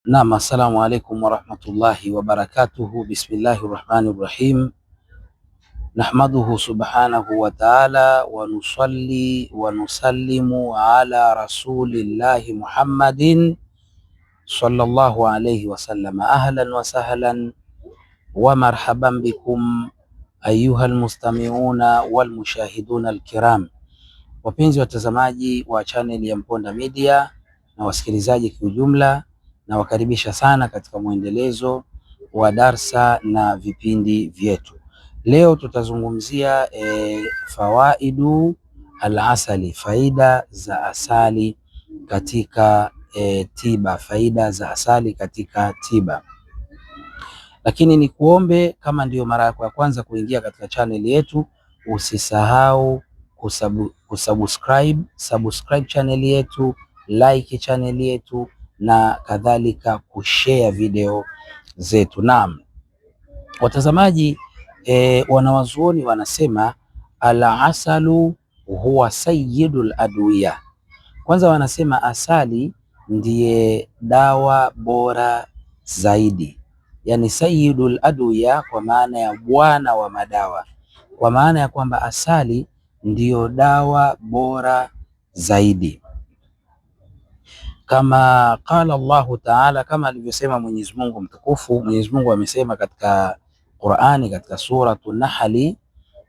Naam, assalamu alaikum warahmatullahi wabarakatuhu. Bismillahi rahmani rahim. Nahmaduhu subhanahu wa ta'ala wa nusalli wa nusallimu ala rasulillahi Muhammadin sallallahu alayhi wasallam. Ahlan wa sahlan wa marhaban bikum ayuha almustami'una wal mushahiduna alkiram, wapenzi watazamaji wa channel ya Mponda Media na wasikilizaji kiujumla, na wakaribisha sana katika mwendelezo wa darsa na vipindi vyetu. Leo tutazungumzia fawaidu al-asali, faida za asali katika tiba, faida za asali katika tiba. Lakini ni kuombe, kama ndiyo mara yako ya kwanza kuingia katika channel yetu, usisahau subscribe channel yetu, like channel yetu na kadhalika, kushare video zetu. Naam watazamaji, wanawazuoni wanasema al-asalu huwa sayyidul adwiya. Kwanza wanasema asali ndiye dawa bora zaidi, yani sayyidul adwiya kwa maana ya bwana wa madawa, kwa maana ya kwamba asali ndiyo dawa bora zaidi, kama qala Allahu Ta'ala, kama alivyosema Mwenyezi Mungu mtukufu. Mwenyezi Mungu amesema katika Qur'ani, katika suratu Nahli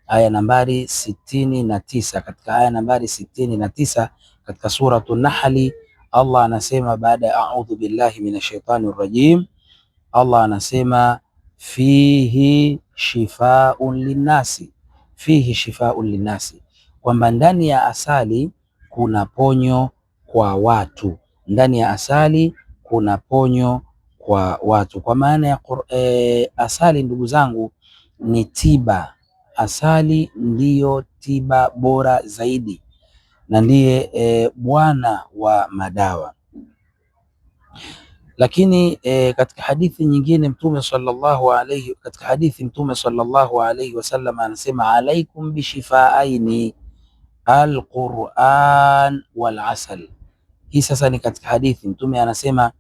aya nambari 69, katika aya nambari 69 katika suratu Nahli, Allah anasema baada ya a'udhu billahi minash shaitani rajim, Allah anasema fihi shifaa'un linnasi, fihi shifaa'un linnasi, kwamba ndani ya asali kuna ponyo kwa watu, ndani ya asali kuna ponyo kwa watu. Kwa maana ya asali, ndugu zangu, ni tiba. Asali ndiyo tiba bora zaidi na ndiye bwana wa madawa. Lakini katika hadithi nyingine Mtume sallallahu alayhi wasallam anasema alaikum bishifaaini alquran wal asal. Hii sasa ni katika hadithi, Mtume anasema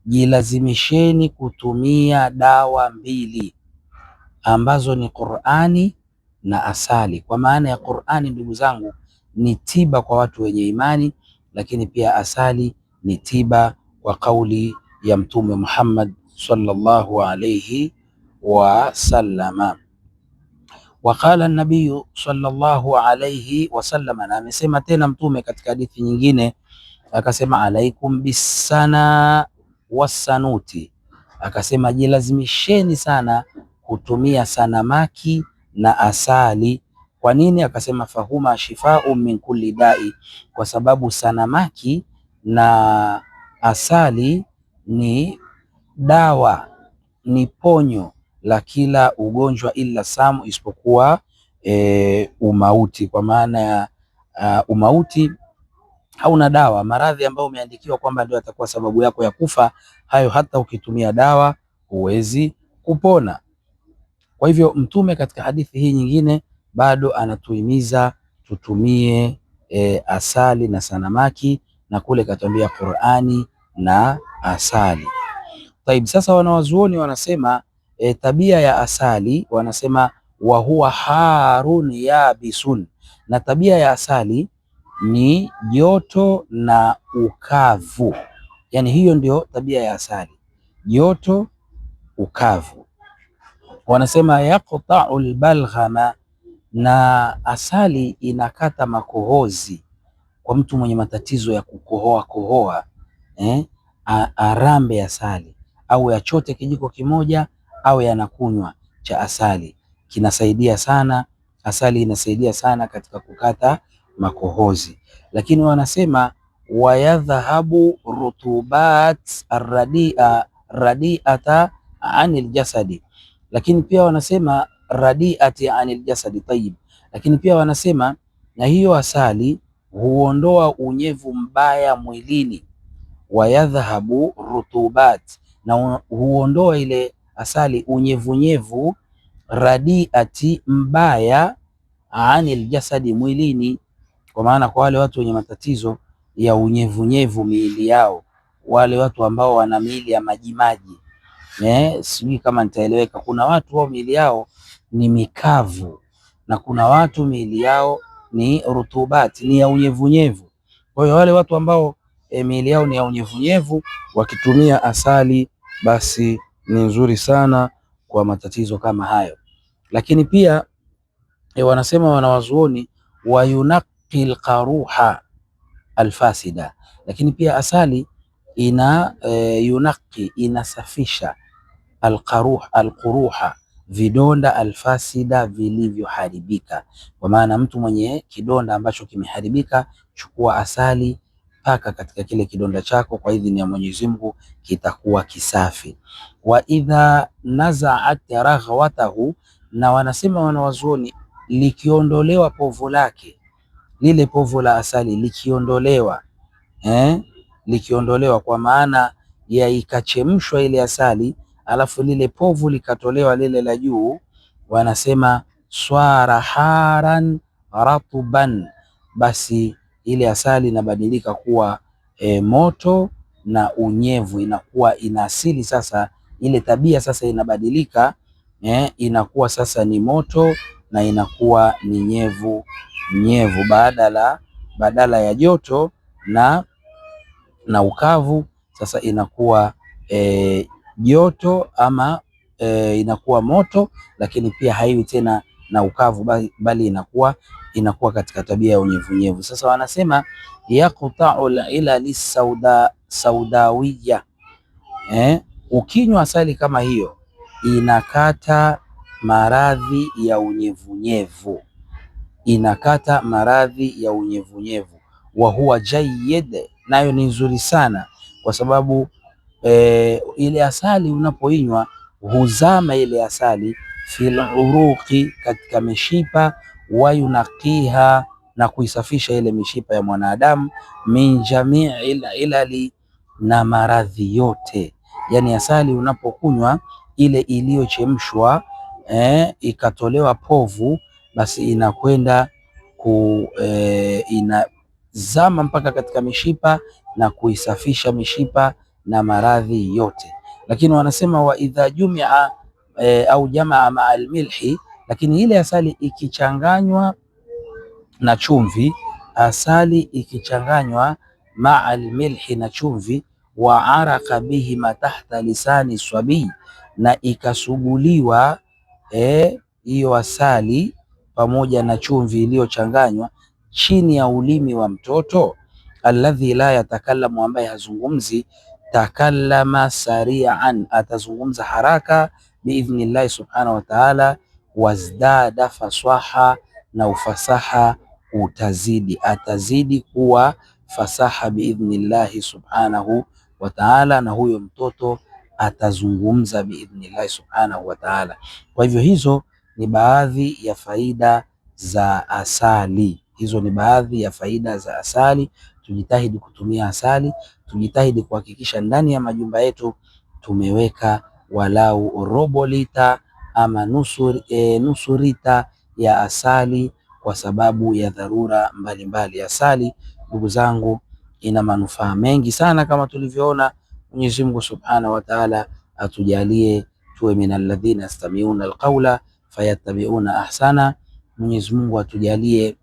jilazimisheni kutumia dawa mbili ambazo ni Qur'ani na asali. Kwa maana ya Qur'ani, ndugu zangu, ni tiba kwa watu wenye imani, lakini pia asali ni tiba kwa kauli ya Mtume Muhammad sallallahu alayhi wasallama. Waqala an-nabiy sallallahu alayhi wasallama, na amesema tena Mtume katika hadithi nyingine akasema alaikum bisana wasanuti, akasema jilazimisheni sana kutumia sanamaki na asali. Kwa nini? Akasema fahuma shifau min kulli dai, kwa sababu sanamaki na asali ni dawa, ni ponyo la kila ugonjwa, ila samu, isipokuwa umauti. Kwa maana ya umauti hauna dawa. Maradhi ambayo umeandikiwa kwamba ndio atakuwa sababu yako ya kufa, hayo hata ukitumia dawa huwezi kupona. Kwa hivyo Mtume katika hadithi hii nyingine bado anatuhimiza tutumie asali na sanamaki, na kule katuambia Qur'ani na asali. Taib, sasa wanawazuoni wanasema tabia ya asali, wanasema wa huwa harun yabisun, na tabia ya asali ni joto na ukavu. Yani hiyo ndio tabia ya asali, joto, ukavu. Wanasema yaqta'u albalghama, na asali inakata makohozi kwa mtu mwenye matatizo ya kukohoa arambe asali, au yachote kijiko kimoja, au yanakunywa cha asali, kinasaidia sana. Asali inasaidia sana katika kukata makohozi. Lakini wanasema wayadhhabu rutubat radiata anil jasadi, lakini pia wanasema radiati anil jasadi. Tayyib, lakini pia wanasema na hiyo asali huondoa unyevu mbaya mwilini. Wayadhhabu rutubat, na huondoa ile asali unyevunyevu, radiati mbaya, anil jasadi mwilini, kwa maana kwa wale watu wenye matatizo ya unyevunyevu miili yao, wale watu ambao wana miili ya majimaji. Sijui kama nitaeleweka. Kuna watu wao miili yao ni mikavu na kuna watu miili yao ni rutubati, ni ya unyevunyevu. Kwa hiyo wale watu ambao miili yao ni ya unyevunyevu wakitumia asali basi ni nzuri sana kwa matatizo kama hayo. Lakini pia wanasema wanawazuoni wayunaqi alqaruha alfasida, lakini pia asali ina yunaqi, inasafisha alquruha, vidonda alfasida, vilivyoharibika. Kwa maana mtu mwenye kidonda ambacho kimeharibika, chukua asali paka katika kile kidonda chako, kwa idhini ya Mwenyezi Mungu kitakuwa kisafi. Wa idha nazaat raghwatahu, na wanasema wanawazuoni likiondolewa povu lake, lile povu la asali likiondolewa, likiondolewa kwa maana ya ikachemshwa ile asali alafu lile povu likatolewa lile la juu, wanasema swara haran ratuban, basi ile asali inabadilika kuwa moto na unyevu, inakuwa ina asili sasa, ile tabia sasa inabadilika, inakuwa sasa ni moto na inakuwa ni nyevu nyevu, badala ya joto na ukavu, sasa inakuwa joto ama inakuwa moto, lakini pia haiwi tena na ukavu, bali inakuwa katika tabia ya unyevunyevu. Sasa wanasema yaqta'u ilali saudawiya, ukinywa asali kama hiyo inakata maradhi ya unyevunyevu, inakata maradhi ya unyevunyevu. Wa huwa jayyid, nayo ni nzuri sana kwa sababu ile asali unapoinywa huzama ile asali fil uruqi, katika mishipa, wa yunaqiha, na kuisafisha ile mishipa ya mwanadamu, min jamii ilali, na maradhi yote. Yani asali unapokunywa ile iliyochemshwa ikatolewa povu, basi inakwenda inazama mpaka katika mishipa na kuisafisha mishipa na maradhi yote. Lakini wanasema wa idha jumia au jamaa maa almilhi, lakini ile asali ikichanganywa na chumvi, asali ikichanganywa maa almilhi, na chumvi, wa araka bihi ma tahta lisani swabii, na ikasuguliwa hiyo asali pamoja na chumvi iliyochanganywa chini ya ulimi wa mtoto, alladhi la yatakallamu, ambaye hazungumzi, takallama sari'an, atazungumza haraka, biidhnillahi subhanahu wa ta'ala, wazdada fasaha, na ufasaha utazidi, atazidi kuwa fasaha biidhnillahi subhanahu wa ta'ala, na huyo mtoto atazungumza biidhnillahi subhanahu wa ta'ala. Kwa hivyo hizo ni baadhi ya faida za asali, hizo ni baadhi ya faida za asali. Tujitahidi kutumia asali, tujitahidi kuhakikisha ndani ya majumba yetu tumeweka walau robo lita ama nusu lita ya asali, kwa sababu ya dharura mbalimbali. Asali ndugu zangu ina manufaa mengi sana kama tulivyoona. Mwenyezi Mungu Subhanahu wa Ta'ala atujalie tuwe minal ladhina yastami'una alqawla fayattabi'una ahsana. Mwenyezi Mungu atujalie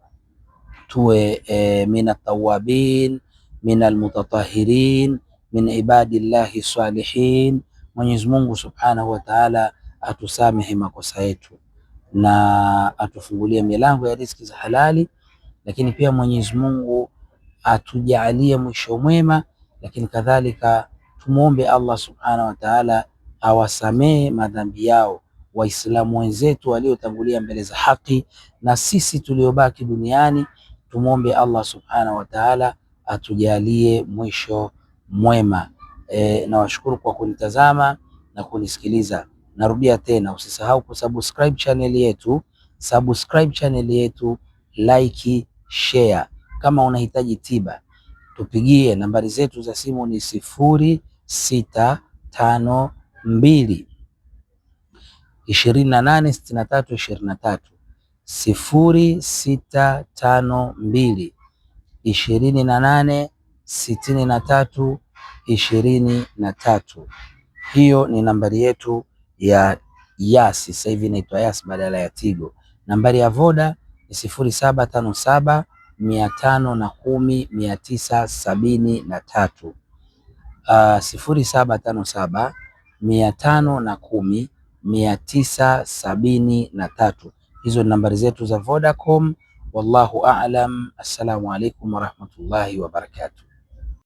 tuwe minat tawabin, minal mutatahirin, min ibadillahi salihin. Mwenyezi Mungu Subhanahu wa Ta'ala atusamehe makosa yetu na atufungulie milango ya riziki za halali, lakini pia Mwenyezi Mungu atujalie mwisho mwema, lakini kadhalika tumuombe Allah Subhanahu wa Ta'ala awasamehe madhambi yao Waislamu wenzetu waliotangulia mbele za haki, na sisi tuliobaki duniani tumuombe Allah Subhanahu wa Ta'ala atujalie mwisho mwema. Nawashukuru kwa kunitazama na kunisikiliza. Narudia tena, usisahau kusubscribe channel yetu, like, share. Kama unahitaji tiba tupigie, nambari zetu za simu ni 0652 286323, 0652 286323. 23. Hiyo ni nambari yetu ya Yas, sasa hivi inaitwa Yas badala ya Tigo. Nambari ya Voda ni 0757 510 973, 0757 510 973. Hizo ni nambari zetu za Vodacom. Wallahu a'lam. Assalamu alaikum warahmatullahi wabarakatuh.